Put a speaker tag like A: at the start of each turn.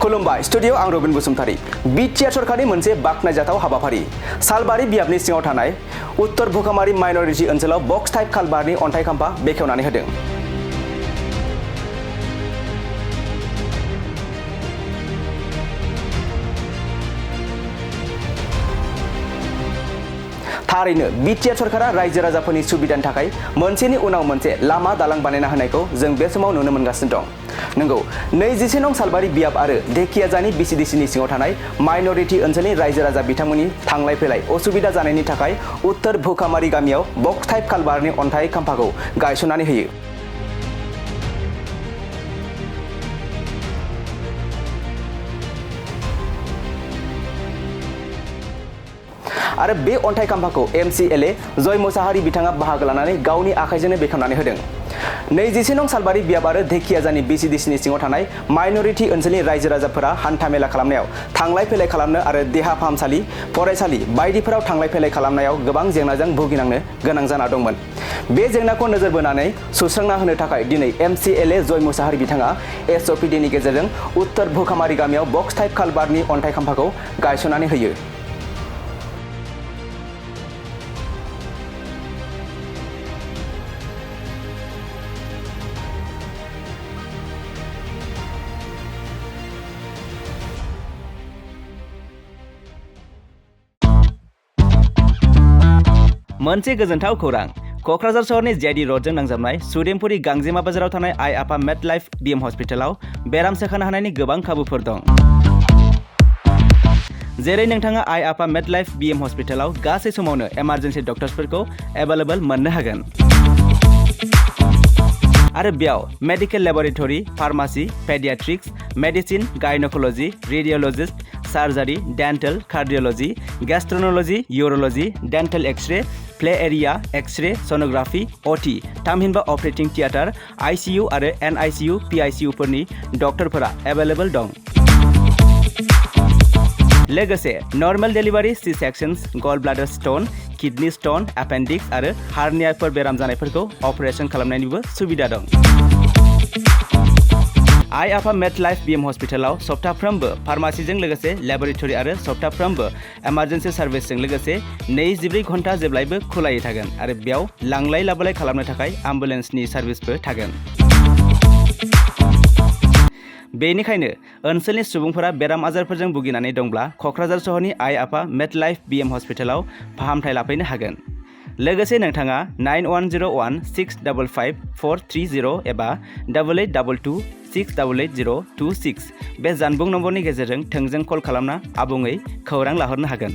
A: खुलुमबाय स्टुडियो आं Robin Basumatary BTR सरकारनि मोनसे बाखनायजाथाव हाबाफारि सालबारि बियाबनि सिङाव थानाय उत्तर भुखामारि माइनरिटि ओनसोलाव बक्स टाइप कालभारनि अन्थाइ खाम्फा बेखेवनानै होदों। थारैनो बिटिआर सरकारा रायजो राजाफोरनि सुबिदानि थाखाय मोनसेनि उनाव मोनसे लामा दालां बानायना होनायखौ जों बे समाव नुनो मोनगासिनो दं। नंगौ 21 नं सालबारि बियाब आरो धेकियाजानि VCDCनि सिङाव थानाय माइनरिटि ओनसोलनि रायजो राजा बिथांमोननि थांलाय फैलाय असुबिदा जानायनि थाखाय उत्तर भुखामारि गामियाव बक्स टाइप कालभारनि अन्थाइ खाम्फाखौ गायसननानै होयो। आरो बे अन्थाइ खाम्फाखौ MCLA जय मुसाहारि बिथाङा बाहागो लानानै गावनि आखाइजोंनो बेखेवनानै होदों। 21 नं सालबारि बियाब आरो धेकियाजानि VCDCनि सिङाव थानाय माइनरिटि ओनसोलनि रायजो राजाफोरा हान्थामेला खालामनायाव थांलाय फैलाय खालामनो आरो देहा फाहामसालि फरायसालि बायदिफोराव थांलाय फैलाय खालामनायाव गोबां जेंनाजों भुगिनांनो गोनां जाना दंमोन। बे जेंनाखौ नोजोर बोनानै सुस्रांना होनो थाखाय दिनै MCLA जय मुसाहारि बिथाङा SOPDनि गेजेरजों उत्तर भुखामारि गामियाव बक्स टाइप कालभारनि अन्थाइ खाम्फाखौ गायसननानै होयो। मोनसे गोजोनथाव खौरां क'क्राझार सहरनि JD र'डजों नांजाबनाय सुदेमपुरि गांजेमा बाजाराव थानाय आइ आफा मेडलाइफ BM हस्पिटालाव बेराम सोखानो हानायनि गोबां खाबुफोर दं। जेरै नोंथाङा आइ आफा मेडलाइफ BM हस्पिटालाव गासै समावनो इमारजेन्सि डक्टर्सफोरखौ एभेलेबल मोननो हागोन। आरो बेयाव medical laboratory, pharmacy, paediatrics, medicine, gynaecology, radiologist, surgery, dental, cardiology, gastroenterology, urology, dental x-ray, play area, x-ray, sonography, OT, थामहिनबा अपारेटिं थियेटार, ICU आरो NICU, PICU फोरनि डक्टरफोरा एभेलेबल दं। लोगोसे normal delivery, C sections, gall bladder stone, kidney stone, appendix आरो हार्नियाफोर बेराम जानायफोरखौ अपारेशन खालामनायनिबो सुबिदा दं। आइ आफा मेडलाइफ BM हस्पिटालाव सप्ताफ्रोमबो फार्मासिजों लोगोसे लेबरेटरि आरो सप्ताफ्रोमबो इमारजेन्सि सार्भिसजों लोगोसे 24 घन्टा जेब्लायबो खुलायै थागोन आरो बेयाव लांलाय लाबोलाय खालामनो थाखाय एम्बुलेन्सनि सार्भिसबो थागोन। बेनिखायनो ओनसोलनि सुबुंफोरा बेराम आजारफोरजों भुगिनानै दंब्ला क'क्राझार सहरनि आइ आफा मेडलाइफ BM हस्पिटालाव फाहामथाय लाफैनो हागोन। लोगोसे नोंथाङा 9101 655 430 एबा 8822 688 026 बे जानबुं नम्बरनि गेजेरजों थोंजों कल खालामना आबुङै खौरां लाहरनो हागोन।